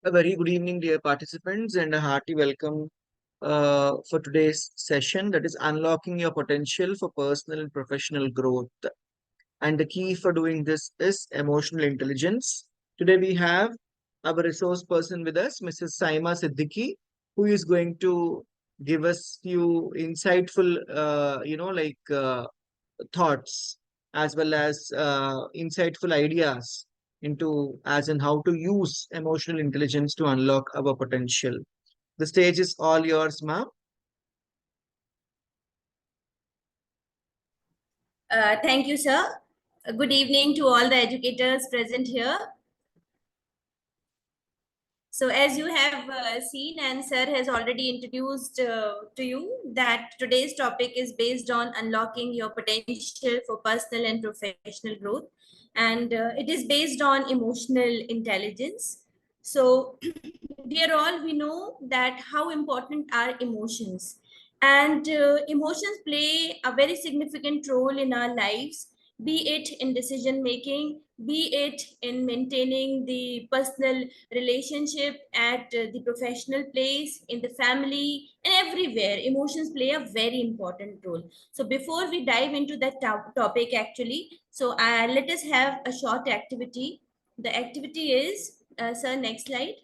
A very good evening, dear participants, and a hearty welcome for today's session that is unlocking your potential for personal and professional growth. And the key for doing this is emotional intelligence. Today, we have our resource person with us, Mrs. Saima Siddiqui, who is going to give us few insightful, thoughts as well as insightful ideas into as in how to use emotional intelligence to unlock our potential. The stage is all yours, ma'am. Thank you, sir. Good evening to all the educators present here. So as you have seen and sir has already introduced to you that today's topic is based on unlocking your potential for personal and professional growth. And it is based on emotional intelligence. So dear all, we know that how important are emotions. And emotions play a very significant role in our lives, be it in decision making, be it in maintaining the personal relationship at the professional place, in the family, and everywhere. Emotions play a very important role. So before we dive into that topic, actually, so let us have a short activity. The activity is, sir, next slide.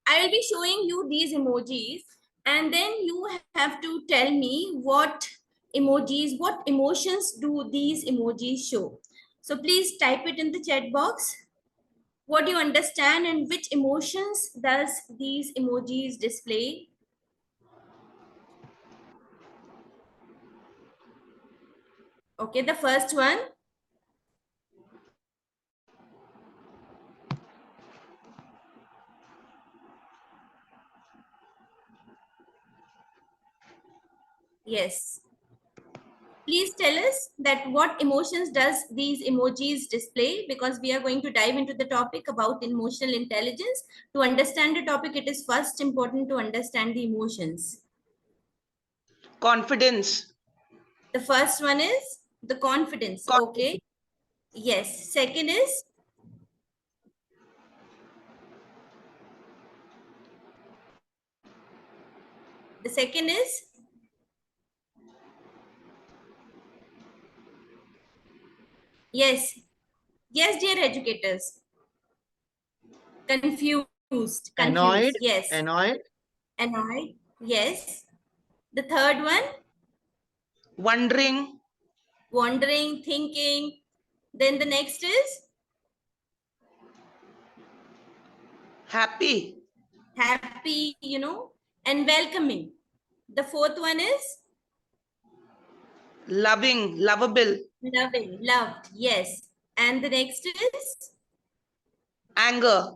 I will be showing you these emojis, and then you have to tell me what emojis, what emotions do these emojis show. So please type it in the chat box. What do you understand and which emotions does these emojis display? Okay, the first one. Yes. Please tell us that what emotions does these emojis display, because we are going to dive into the topic about emotional intelligence. To understand the topic, it is first important to understand the emotions. Confidence. The first one is the confidence. Okay. Yes. Second is the second is yes. Yes, dear educators. Confused. Annoyed, Confused. Yes. annoyed, Annoyed. Yes. The third one, Wondering. wondering, thinking. Then the next is Happy. happy, and welcoming. The fourth one is Loving. Lovable. loving, loved. Yes. And the next is Anger.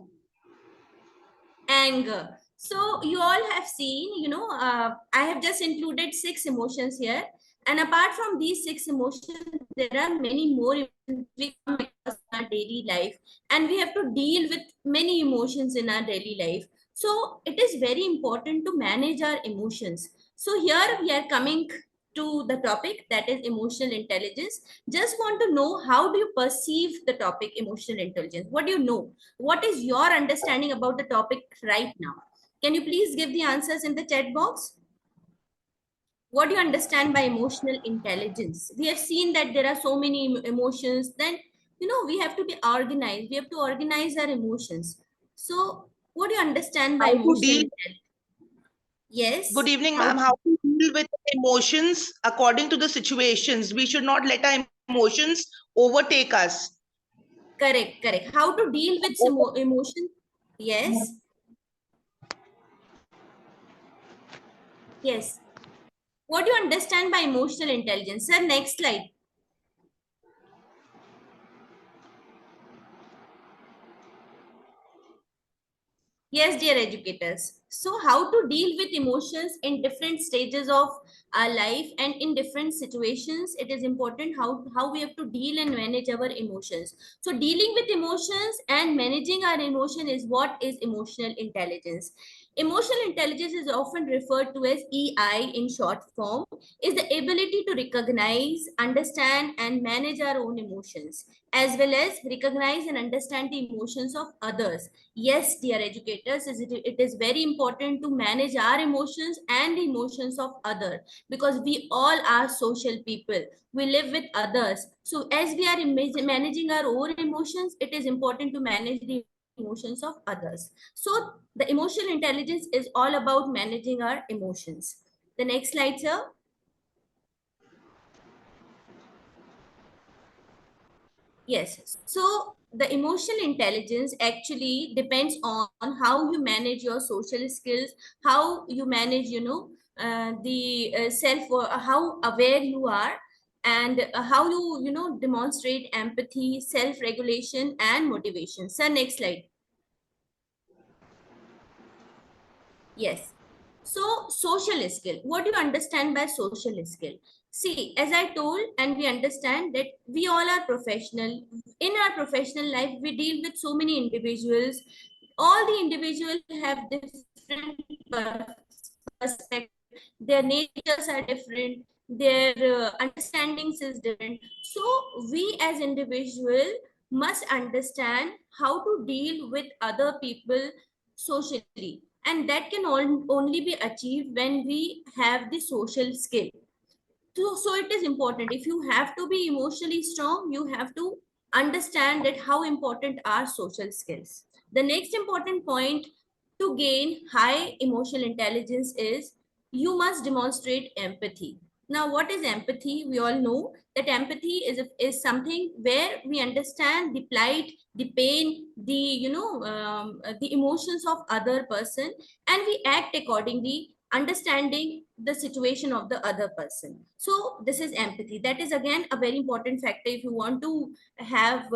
anger. So you all have seen, I have just included 6 emotions here. And apart from these 6 emotions, there are many more emotions we come across in our daily life. And we have to deal with many emotions in our daily life. So it is very important to manage our emotions. So here we are coming to the topic, that is emotional intelligence. Just want to know, how do you perceive the topic emotional intelligence? What do you know? What is your understanding about the topic right now? Can you please give the answers in the chat box? What do you understand by emotional intelligence? We have seen that there are so many emotions. Then, we have to be organized. We have to organize our emotions. So, what do you understand by How to emotional deal. intelligence? Yes. Good evening, How? ma'am. How to deal with emotions according to the situations. We should not let our emotions overtake us. Correct, correct. How to deal with emotion? Yes. Yes. What do you understand by emotional intelligence? Sir, next slide. Yes, dear educators. So, how to deal with emotions in different stages of our life and in different situations? It is important how we have to deal and manage our emotions. So, dealing with emotions and managing our emotion is what is emotional intelligence. Emotional intelligence is often referred to as EI in short form, is the ability to recognize, understand, and manage our own emotions, as well as recognize and understand the emotions of others. Yes, dear educators, it is very important to manage our emotions and the emotions of others, because we all are social people. We live with others. So as we are managing our own emotions, it is important to manage the emotions of others. So the emotional intelligence is all about managing our emotions. The next slide, sir. Yes. So the emotional intelligence actually depends on how you manage your social skills, how you manage, the self, how aware you are, and how you, demonstrate empathy, self-regulation, and motivation. So next slide. Yes. So social skill. What do you understand by social skill? See, as I told, and we understand that we all are professional. In our professional life, we deal with so many individuals. All the individuals have different perspectives. Their natures are different. Their understandings is different. So we as individual must understand how to deal with other people socially, and that can only be achieved when we have the social skill. So it is important. If you have to be emotionally strong, you have to understand that how important are social skills. The next important point to gain high emotional intelligence is you must demonstrate empathy. Now, what is empathy? We all know that empathy is something where we understand the plight, the pain, the emotions of other person, and we act accordingly, understanding the situation of the other person. So this is empathy. That is again a very important factor if you want to have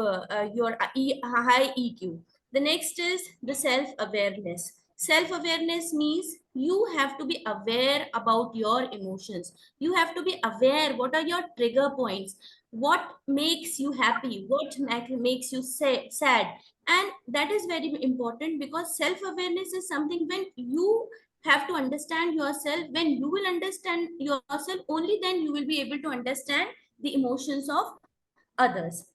your high EQ. The next is the self awareness. Self awareness means you have to be aware about your emotions. You have to be aware what are your trigger points, what makes you happy, what makes you sad. And that is very important, because self awareness is something when you have to understand yourself. When you will understand yourself, only then you will be able to understand the emotions of others.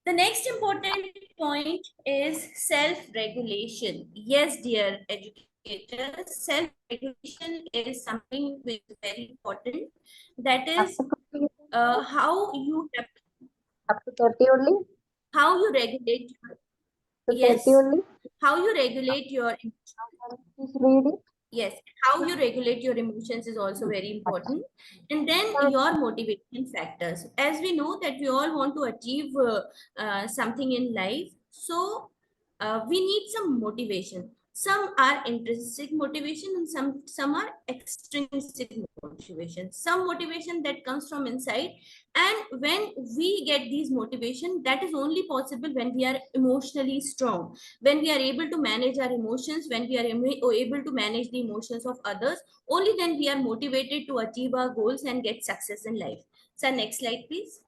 The next important point is self-regulation. Yes, dear educators, self-regulation is something which is very important. That is how you have, Up to 30 only? how you regulate. To 30 Yes, only? how you regulate your, Please read it. yes, how you regulate your emotions is also very important. And then your motivation factors. As we know that we all want to achieve something in life, so we need some motivation. Some are intrinsic motivation, and some are extrinsic motivation. Some motivation that comes from inside, and when we get these motivation, that is only possible when we are emotionally strong, when we are able to manage our emotions, when we are able to manage the emotions of others. Only then we are motivated to achieve our goals and get success in life. So next slide, please.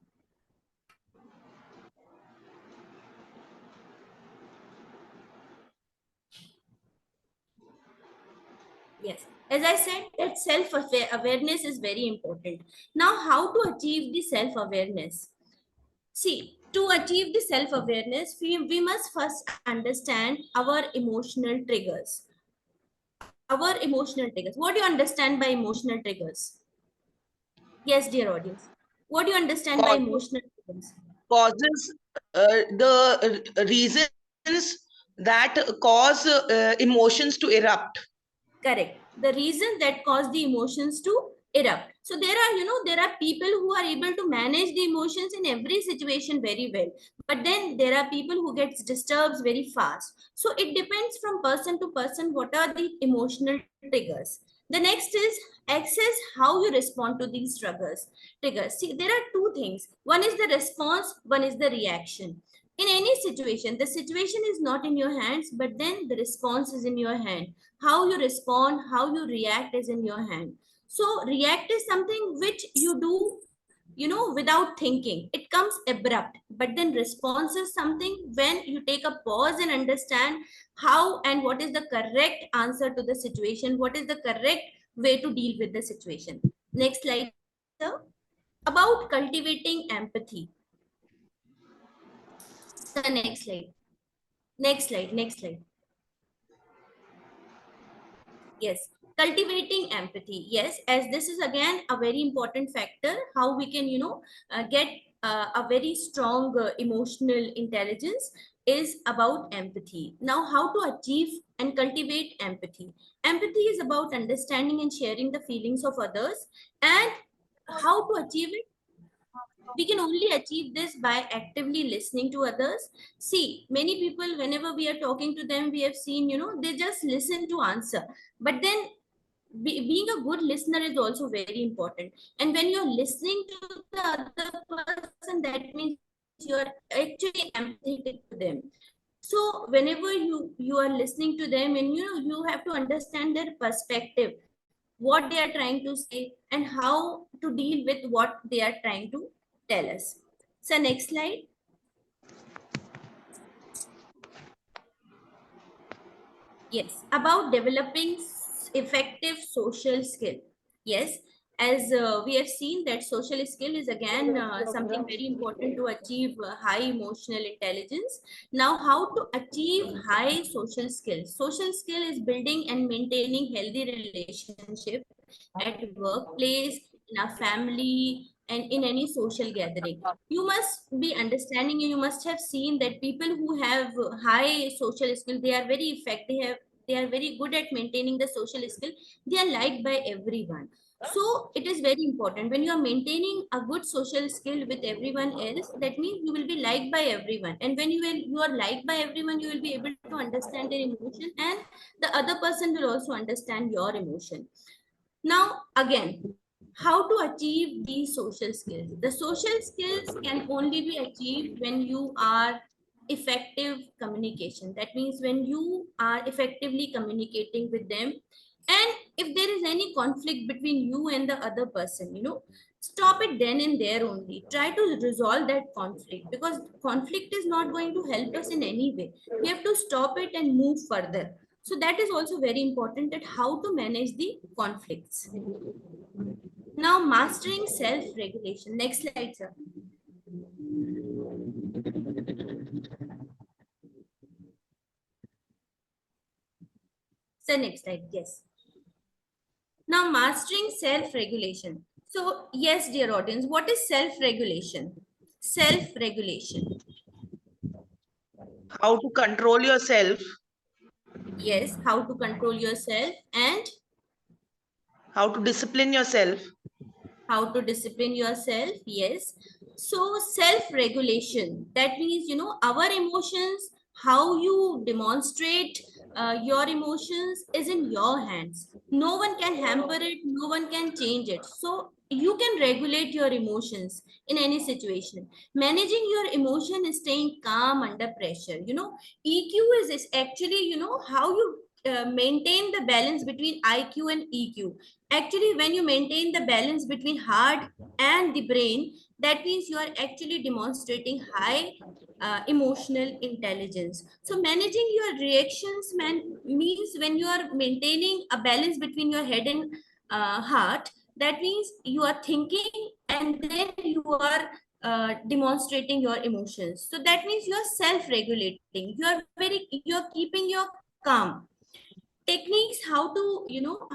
Yes, as I said, that self awareness is very important. Now, how to achieve the self awareness? See, to achieve the self awareness, we must first understand our emotional triggers. Our emotional triggers. What do you understand by emotional triggers? Yes, dear audience. What do you understand by Causes, emotional triggers? causes the reasons that cause emotions to erupt. Correct. The reason that cause the emotions to erupt. So there are, there are people who are able to manage the emotions in every situation very well. But then there are people who gets disturbed very fast. So it depends from person to person what are the emotional triggers. The next is access how you respond to these triggers. See, there are two things. One is the response, one is the reaction. In any situation, the situation is not in your hands, but then the response is in your hand. How you respond, how you react is in your hand. So react is something which you do, without thinking. It comes abrupt, but then response is something when you take a pause and understand how and what is the correct answer to the situation, what is the correct way to deal with the situation. Next slide, sir. About cultivating empathy. The next slide. Next slide. Next slide. Yes, cultivating empathy. Yes, as this is again a very important factor, how we can, get a very strong emotional intelligence is about empathy. Now, how to achieve and cultivate empathy? Empathy is about understanding and sharing the feelings of others. And how to achieve it? We can only achieve this by actively listening to others. See, many people, whenever we are talking to them, we have seen, they just listen to answer. But then being a good listener is also very important. And when you're listening to the other person, that means you're actually empathetic to them. So whenever you are listening to them, and you have to understand their perspective, what they are trying to say, and how to deal with what they are trying to tell us. So next slide. Yes, about developing effective social skill. Yes, as we have seen that social skill is again something very important to achieve high emotional intelligence. Now, how to achieve high social skill? Social skill is building and maintaining healthy relationship at workplace, in a family, and in any social gathering. You must be understanding, and you must have seen that people who have high social skill, they are very effective, they are very good at maintaining the social skill, they are liked by everyone. So it is very important when you are maintaining a good social skill with everyone else, that means you will be liked by everyone. And when you are liked by everyone, you will be able to understand their emotion, and the other person will also understand your emotion. Now, again, how to achieve these social skills? The social skills can only be achieved when you are effective communication. That means when you are effectively communicating with them. And if there is any conflict between you and the other person, stop it then and there only. Try to resolve that conflict, because conflict is not going to help us in any way. We have to stop it and move further. So that is also very important, that how to manage the conflicts. Now, mastering self-regulation. Next slide, sir. So next slide, yes. Now, mastering self-regulation. So yes, dear audience, what is self-regulation? Self-regulation. How to control yourself, Yes, how to control yourself and how to discipline yourself. how to discipline yourself. Yes. So self-regulation, that means, our emotions, how you demonstrate your emotions is in your hands. No one can hamper it, no one can change it. So you can regulate your emotions in any situation. Managing your emotion is staying calm under pressure. EQ is actually, how you maintain the balance between IQ and EQ. Actually, when you maintain the balance between heart and the brain, that means you are actually demonstrating high emotional intelligence. So managing your reactions means when you are maintaining a balance between your head and heart, that means you are thinking and then you are demonstrating your emotions. So that means you are self-regulating. You are keeping your calm. Techniques how to,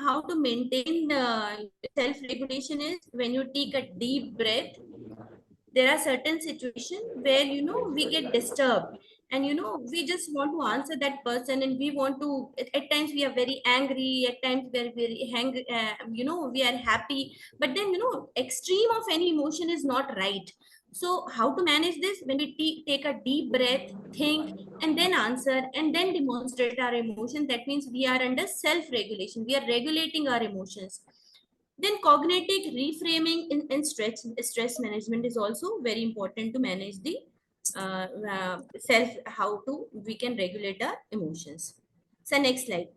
how to maintain self regulation is when you take a deep breath. There are certain situations where, we get disturbed, and we just want to answer that person, and we want to, at times we are very angry, at times we are very angry, we are happy, but then, extreme of any emotion is not right. So how to manage this? When we take a deep breath, think, and then answer, and then demonstrate our emotion, that means we are under self regulation, we are regulating our emotions. Then cognitive reframing in stress management is also very important to manage the self, how to we can regulate our emotions. So next slide.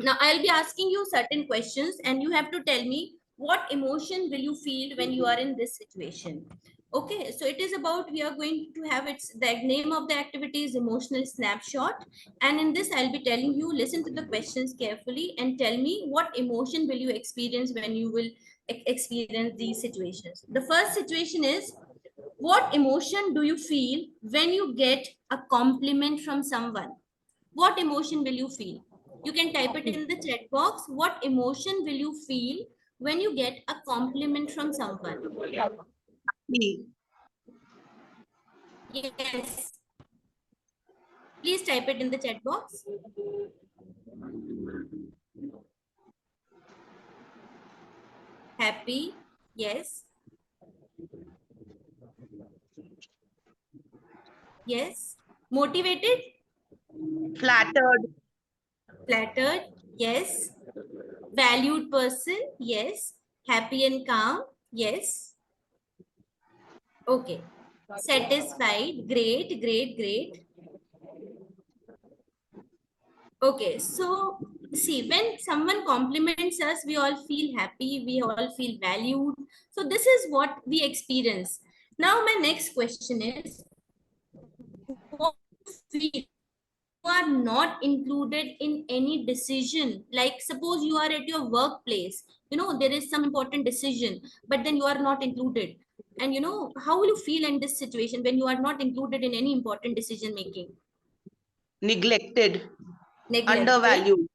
Now I'll be asking you certain questions, and you have to tell me what emotion will you feel when you are in this situation? Okay, so it is about, we are going to have, it's the name of the activity is emotional snapshot. And in this, I'll be telling you, listen to the questions carefully and tell me what emotion will you experience when you will experience these situations. The first situation is, what emotion do you feel when you get a compliment from someone? What emotion will you feel? You can type it in the chat box. What emotion will you feel when you get a compliment from someone? Me. Yes. Please type it in the chat box. Happy. Yes. Yes. Motivated. Flattered. Flattered. Yes. Valued person. Yes. Happy and calm. Yes. Okay. Satisfied. Great, great, great. Okay, so see, when someone compliments us, we all feel happy, we all feel valued. So this is what we experience. Now, my next question is, what do you feel you are not included in any decision? Like, suppose you are at your workplace, there is some important decision, but then you are not included. And how will you feel in this situation when you are not included in any important decision making? Neglected. Neglected, Undervalued.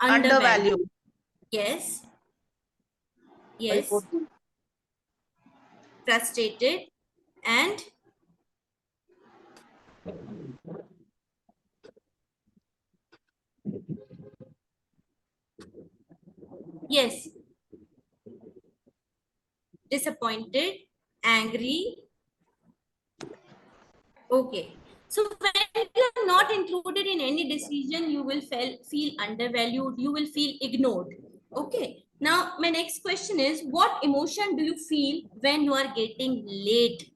undervalued. Undervalued. Yes. Yes, frustrated, and yes, disappointed, angry. Okay. So when you are not included in any decision, you will feel undervalued, you will feel ignored. Okay. Now, my next question is, what emotion do you feel when you are getting late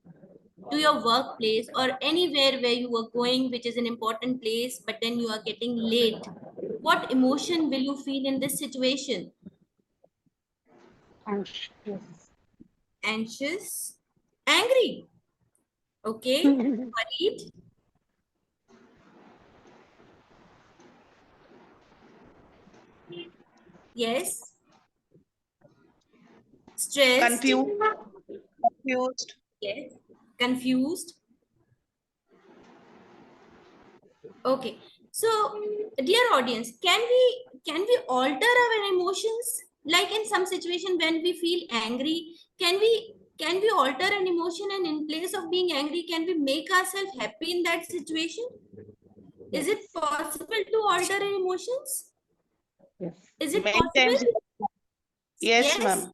to your workplace or anywhere where you are going, which is an important place, but then you are getting late? What emotion will you feel in this situation? Anxious. Anxious, angry, okay, worried, yes, stressed, Confused. Confused. yes, confused, okay. So, dear audience, can we alter our emotions? Like in some situation when we feel angry, can we alter an emotion, and in place of being angry, can we make ourselves happy in that situation? Is Yes. it possible to alter our emotions? Yes. Is it Many times. possible? Yes, Yes. ma'am.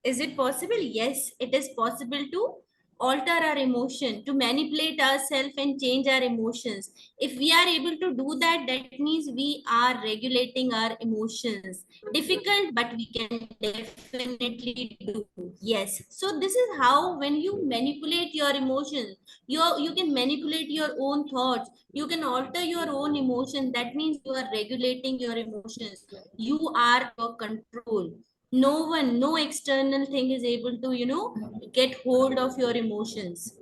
Is it possible? Yes, it is possible to alter our emotion, to manipulate ourselves and change our emotions. If we are able to do that, that means we are regulating our emotions. Difficult, but we can definitely do. Yes. So this is how, when you manipulate your emotions, you can manipulate your own thoughts. You can alter your own emotions. That means you are regulating your emotions. You are your control. No one, no external thing is able to get hold of your emotions.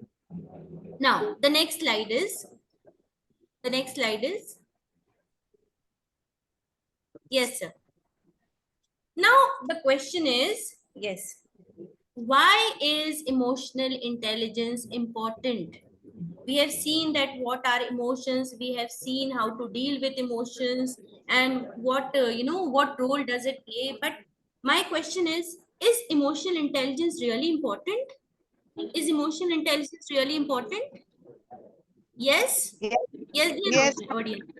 Now the next slide is yes, sir. Now the question is, yes, why is emotional intelligence important? We have seen that what are emotions, we have seen how to deal with emotions, and what role does it play. But my question is emotional intelligence really important? Is emotional intelligence really important? Yes? Yes. Yes, Yes. dear audience.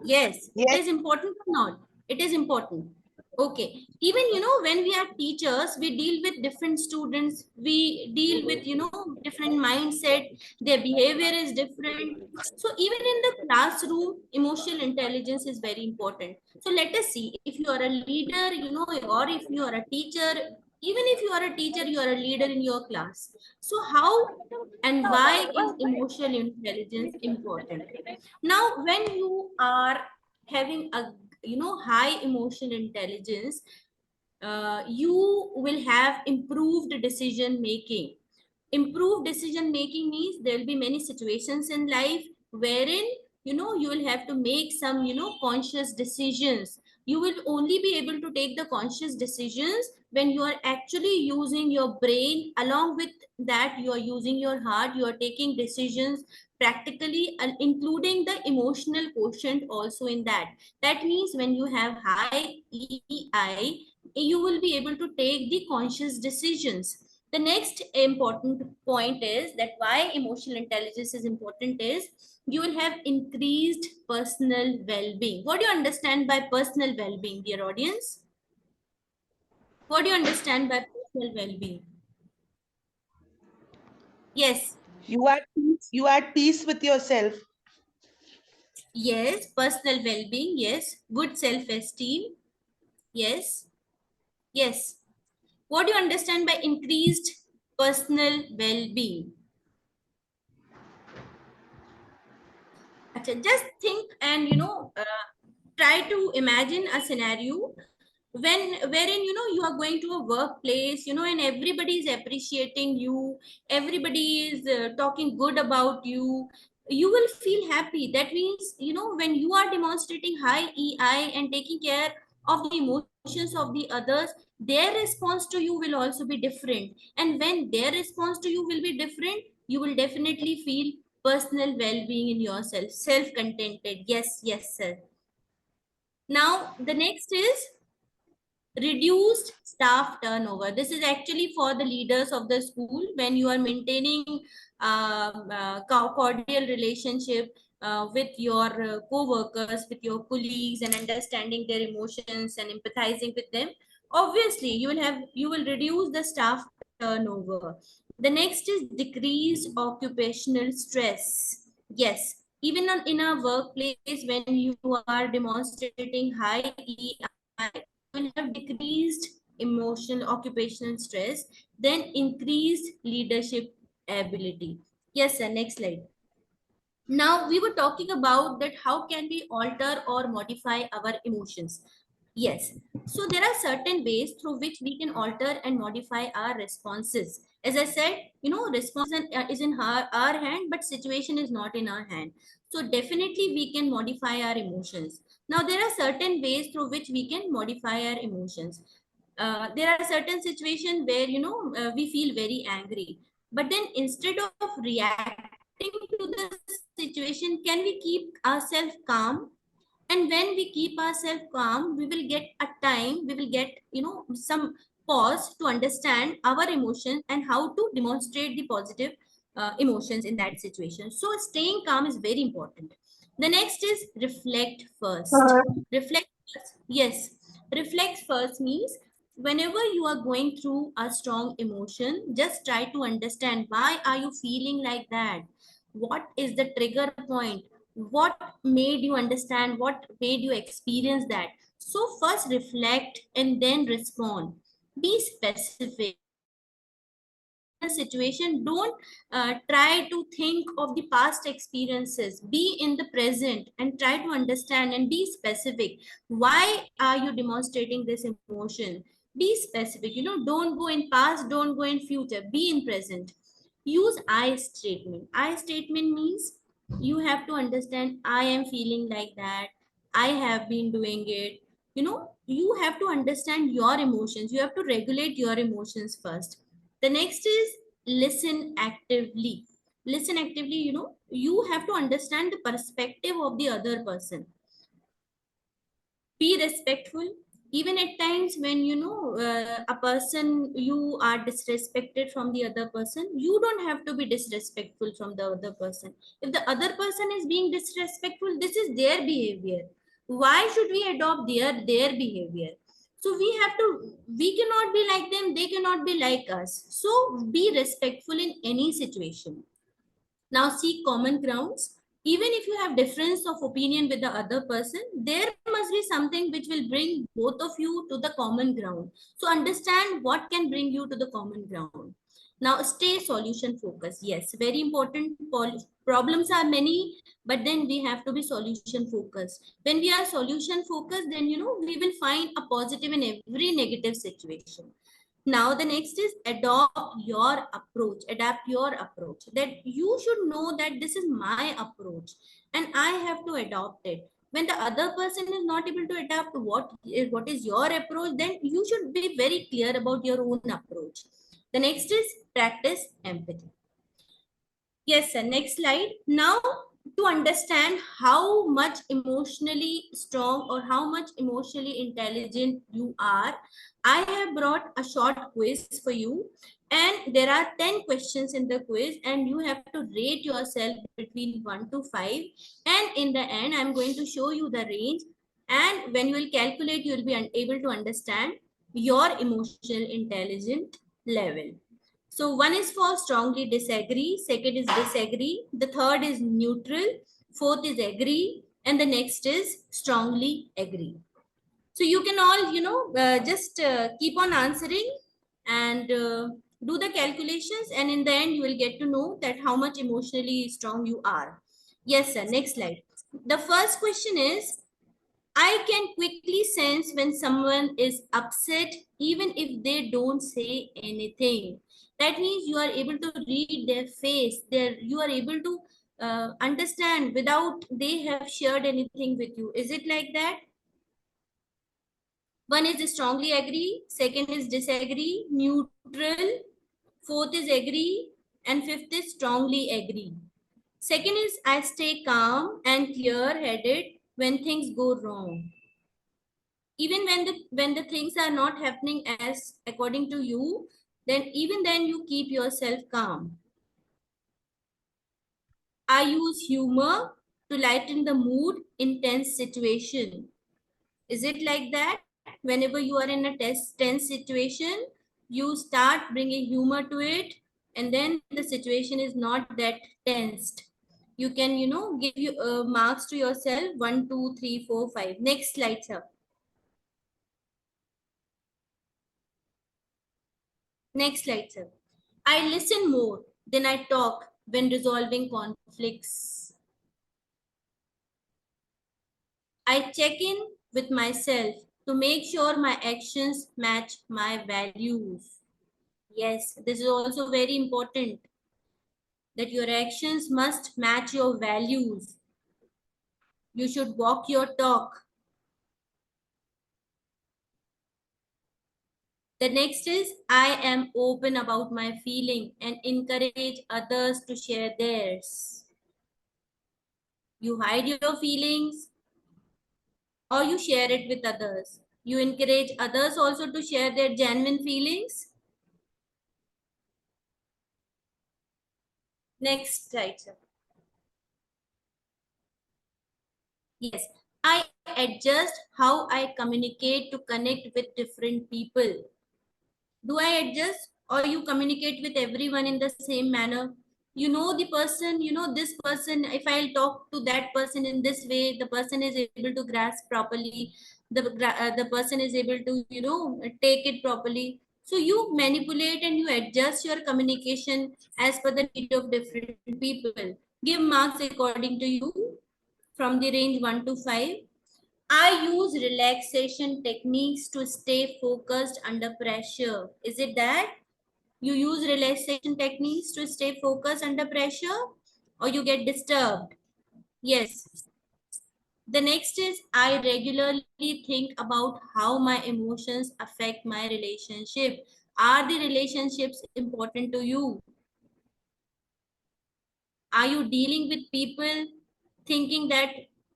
Yes, it Yes. is important or not? It is important. Okay. Even, when we are teachers, we deal with different students. We deal with, different mindset. Their behavior is different. So even in the classroom, emotional intelligence is very important. So let us see, if you are a leader, or if you are a teacher, even if you are a teacher, you are a leader in your class. So how and why is emotional intelligence important? Now, when you are having a high emotional intelligence, you will have improved decision making. Improved decision making means there will be many situations in life wherein you will have to make some conscious decisions. You will only be able to take the conscious decisions when you are actually using your brain. Along with that, you are using your heart, you are taking decisions practically, and including the emotional quotient also in that. That means when you have high EI, you will be able to take the conscious decisions. The next important point is that why emotional intelligence is important is you will have increased personal well-being. What do you understand by personal well-being, dear audience? What do you understand by personal well-being? Yes. You at peace with yourself. Yes, personal well-being. Yes. Good self-esteem. Yes. Yes. What do you understand by increased personal well-being? Just think and try to imagine a scenario wherein you are going to a workplace, and everybody is appreciating you, everybody is talking good about you. You will feel happy. That means when you are demonstrating high EI and taking care of the emotions of the others, their response to you will also be different. And when their response to you will be different, you will definitely feel personal well-being in yourself, self-contented. Yes, yes, sir. Now the next is reduced staff turnover. This is actually for the leaders of the school. When you are maintaining cordial relationship with your co-workers, with your colleagues, and understanding their emotions and empathizing with them, obviously you will reduce the staff turnover. The next is decreased occupational stress. Yes, even in a workplace, when you are demonstrating high EI, will have decreased emotional occupational stress, then increased leadership ability. Yes, sir. Next slide. Now we were talking about that how can we alter or modify our emotions. Yes. So there are certain ways through which we can alter and modify our responses. As I said, response is in our hand, but situation is not in our hand. So definitely we can modify our emotions. Now there are certain ways through which we can modify our emotions. There are certain situations where we feel very angry, but then instead of reacting to the situation, can we keep ourselves calm? And when we keep ourselves calm, we will get a time, we will get some pause to understand our emotions and how to demonstrate the positive emotions in that situation. So staying calm is very important. The next is reflect first. Reflect first. Yes, reflect first means whenever you are going through a strong emotion, just try to understand why are you feeling like that. What is the trigger point? What made you understand, what made you experience that? So first reflect and then respond. Be specific. A situation, don't try to think of the past experiences. Be in the present and try to understand and be specific. Why are you demonstrating this emotion? Be specific. Don't go in past, don't go in future, be in present. Use I statement. I statement means you have to understand, I am feeling like that, I have been doing it. You have to understand your emotions, you have to regulate your emotions first. The next is listen actively. Listen actively, you have to understand the perspective of the other person. Be respectful. Even at times when a person, you are disrespected from the other person, you don't have to be disrespectful from the other person. If the other person is being disrespectful, this is their behavior. Why should we adopt their behavior? So we cannot be like them, they cannot be like us. So be respectful in any situation. Now seek common grounds. Even if you have difference of opinion with the other person, there must be something which will bring both of you to the common ground. So understand what can bring you to the common ground. Now stay solution focused. Yes, very important. Problems are many, but then we have to be solution focused. When we are solution focused, then we will find a positive in every negative situation. Now the next is adopt your approach. Adapt your approach. That you should know that this is my approach and I have to adopt it. When the other person is not able to adapt what is your approach, then you should be very clear about your own approach. The next is practice empathy. Yes, sir. Next slide. Now, to understand how much emotionally strong or how much emotionally intelligent you are, I have brought a short quiz for you. And there are 10 questions in the quiz, and you have to rate yourself between 1 to 5. And in the end, I'm going to show you the range. And when you will calculate, you will be able to understand your emotional intelligence level. So one is for strongly disagree, second is disagree, the third is neutral, fourth is agree, and the next is strongly agree. So you can all, just keep on answering and do the calculations, and in the end you will get to know that how much emotionally strong you are. Yes, sir. Next slide. The first question is, I can quickly sense when someone is upset, even if they don't say anything. That means you are able to read their face. You are able to understand without they have shared anything with you. Is it like that? One is strongly agree, second is disagree, neutral, fourth is agree, and fifth is strongly agree. Second is I stay calm and clear-headed when things go wrong. Even when the things are not happening as according to you, then even then you keep yourself calm. I use humor to lighten the mood in tense situation. Is it like that? Whenever you are in a tense situation, you start bringing humor to it, and then the situation is not that tensed. You can give you marks to yourself 1 2 3 4 5. Next slide, sir. Next slide, sir. I listen more than I talk when resolving conflicts. I check in with myself to make sure my actions match my values. Yes, this is also very important that your actions must match your values. You should walk your talk. The next is I am open about my feeling and encourage others to share theirs. You hide your feelings or you share it with others. You encourage others also to share their genuine feelings. Next slide, sir. Yes, I adjust how I communicate to connect with different people. Do I adjust or you communicate with everyone in the same manner? You know the person, this person, if I'll talk to that person in this way, the person is able to grasp properly. The person is able to, take it properly. So you manipulate and you adjust your communication as per the need of different people. Give marks according to you from the range 1 to 5. I use relaxation techniques to stay focused under pressure. Is it that? You use relaxation techniques to stay focused under pressure or you get disturbed? Yes. The next is I regularly think about how my emotions affect my relationship. Are the relationships important to you? Are you dealing with people thinking that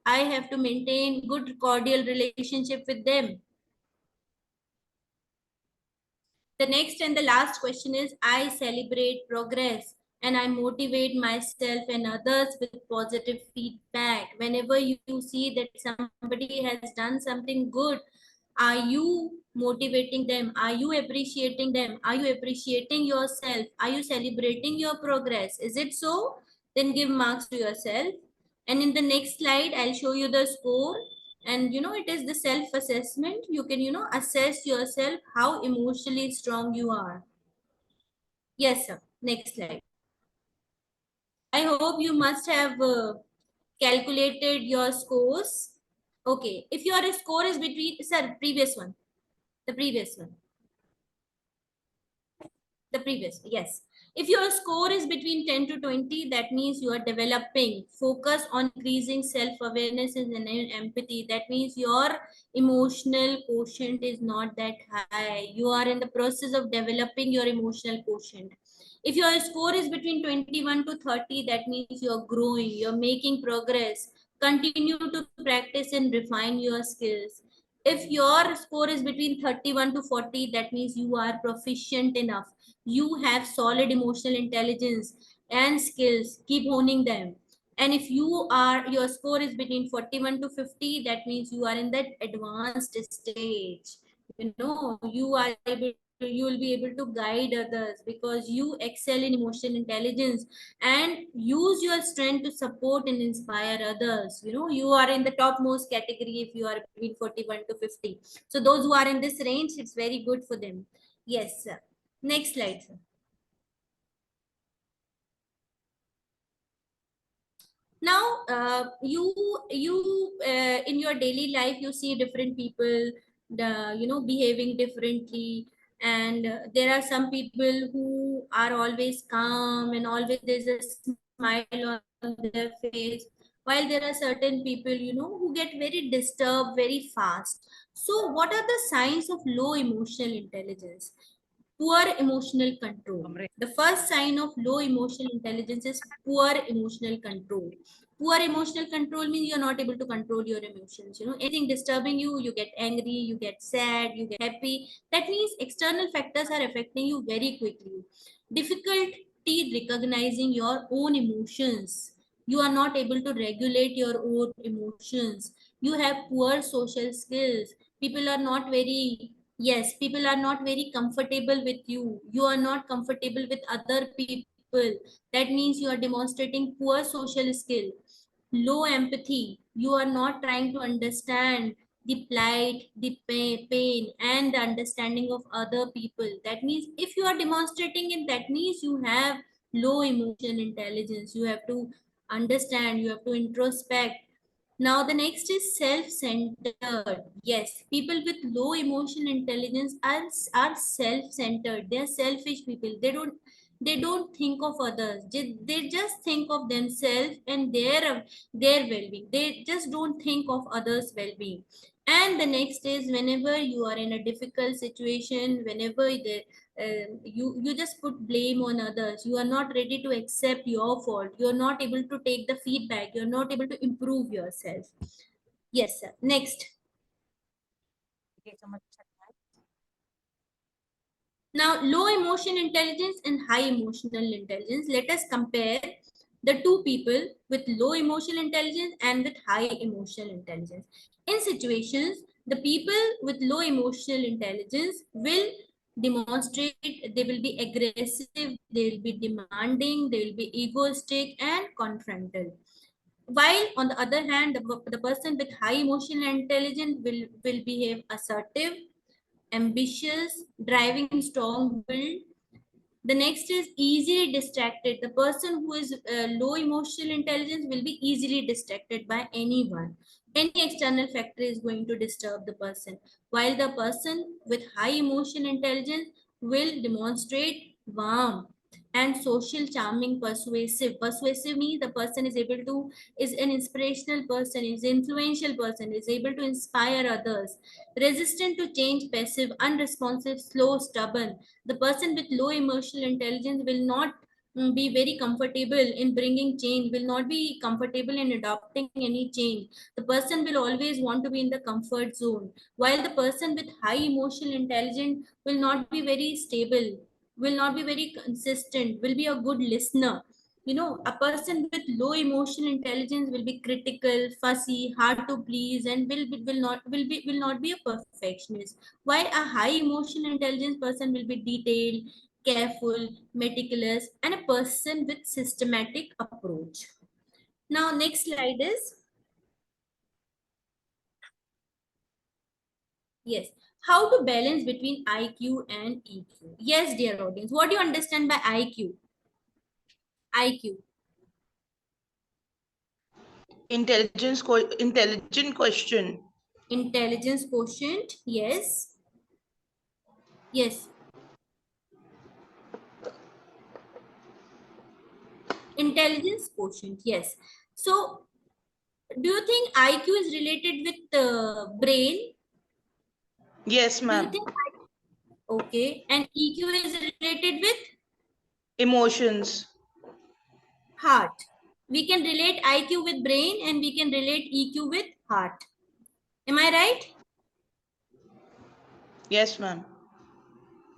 I have to maintain good cordial relationship with them? The next and the last question is I celebrate progress and I motivate myself and others with positive feedback. Whenever you see that somebody has done something good, are you motivating them? Are you appreciating them? Are you appreciating yourself? Are you celebrating your progress? Is it so? Then give marks to yourself. And in the next slide, I'll show you the score. And it is the self assessment. You can assess yourself how emotionally strong you are. Yes, sir. Next slide. I hope you must have calculated your scores. Okay. If your score is between, sir, previous one, the previous one, the previous, yes. If your score is between 10 to 20, that means you are developing. Focus on increasing self-awareness and empathy. That means your emotional quotient is not that high. You are in the process of developing your emotional quotient. If your score is between 21 to 30, that means you're growing, you're making progress. Continue to practice and refine your skills. If your score is between 31 to 40, that means you are proficient enough. You have solid emotional intelligence and skills. Keep honing them. And if your score is between 41 to 50, that means you are in that advanced stage. You will be able to guide others because you excel in emotional intelligence and use your strength to support and inspire others. You are in the topmost category if you are between 41 to 50. So those who are in this range, it's very good for them. Yes, sir. Next slide, sir. Now, in your daily life, you see different people, behaving differently, and there are some people who are always calm and always there's a smile on their face, while there are certain people, who get very disturbed very fast. So, what are the signs of low emotional intelligence? Poor emotional control. The first sign of low emotional intelligence is poor emotional control. Poor emotional control means you're not able to control your emotions. Anything disturbing you, you get angry, you get sad, you get happy. That means external factors are affecting you very quickly. Difficulty recognizing your own emotions. You are not able to regulate your own emotions. You have poor social skills. People are not very Yes, people are not very comfortable with you. You are not comfortable with other people. That means you are demonstrating poor social skill. Low empathy. You are not trying to understand the plight, the pain, and the understanding of other people. That means if you are demonstrating it, that means you have low emotional intelligence. You have to understand, you have to introspect. Now, the next is self-centered. Yes, people with low emotional intelligence are self-centered. They are selfish people. They don't think of others. They just think of themselves and their well-being. They just don't think of others' well-being. And the next is whenever you are in a difficult situation, whenever you just put blame on others. You are not ready to accept your fault. You are not able to take the feedback. You are not able to improve yourself. Yes, sir. Next. Now, low emotion intelligence and high emotional intelligence. Let us compare the two people with low emotional intelligence and with high emotional intelligence. In situations, the people with low emotional intelligence will demonstrate, they will be aggressive, they will be demanding, they will be egoistic and confrontal. While on the other hand, the person with high emotional intelligence will behave assertive, ambitious, driving strong will. The next is easily distracted. The person who is low emotional intelligence will be easily distracted by anyone. Any external factor is going to disturb the person. While the person with high emotional intelligence will demonstrate warmth and social charming, persuasive. Persuasive means the person is able to, is an inspirational person, is influential person, is able to inspire others. Resistant to change, passive, unresponsive, slow, stubborn. The person with low emotional intelligence will not be very comfortable in bringing change, will not be comfortable in adopting any change. The person will always want to be in the comfort zone, while the person with high emotional intelligence will not be very stable, will not be very consistent, will be a good listener. A person with low emotional intelligence will be critical, fussy, hard to please, and will not be a perfectionist, while a high emotional intelligence person will be detailed, careful, meticulous, and a person with systematic approach. Now, next slide is, yes. how to balance between IQ and EQ. Yes, dear audience, what do you understand by IQ? IQ. Intelligent question. Intelligence quotient. Yes. Yes. Intelligence quotient. Yes. So, do you think IQ is related with brain? Yes, Do you ma'am. think okay? And EQ is related with Emotions. heart. We can relate IQ with brain and we can relate EQ with heart. Am I right? Yes, ma'am.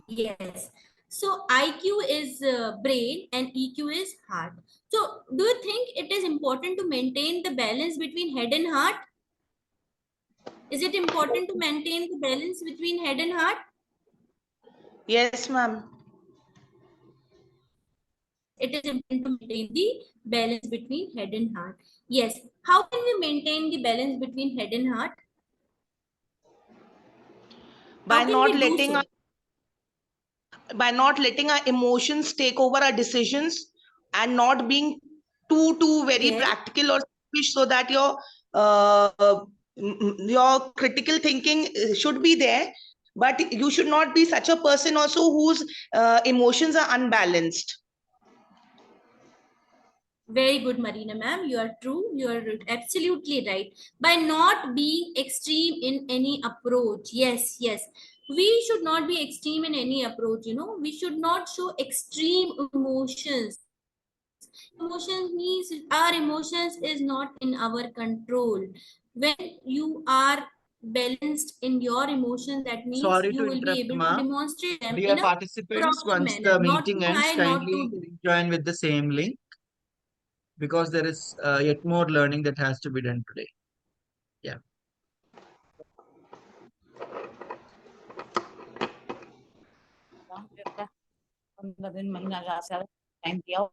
Yes. So IQ is brain and EQ is heart. So do you think it is important to maintain the balance between head and heart? Is it important to maintain the balance between head and heart? Yes, ma'am. It is important to maintain the balance between head and heart. Yes. How can we maintain the balance between head and heart? By How can not we do letting so? our emotions take over our decisions, and not being too very Yes. practical or selfish, so that uh, your critical thinking should be there, but you should not be such a person also whose emotions are unbalanced. Very good, Marina ma'am. You are true. You are absolutely right. By not being extreme in any approach. Yes, yes. We should not be extreme in any approach. We should not show extreme emotions. Emotions means our emotions is not in our control. When you are balanced in your emotions, that means Sorry you to will be interrupt, able to Ma. demonstrate them Dear in a participants, proper once manner, the not meeting too ends, high, not too kindly join with the same link because there is yet more learning that has to be done today. Yeah. हम 15 दिन महीना जा time दिया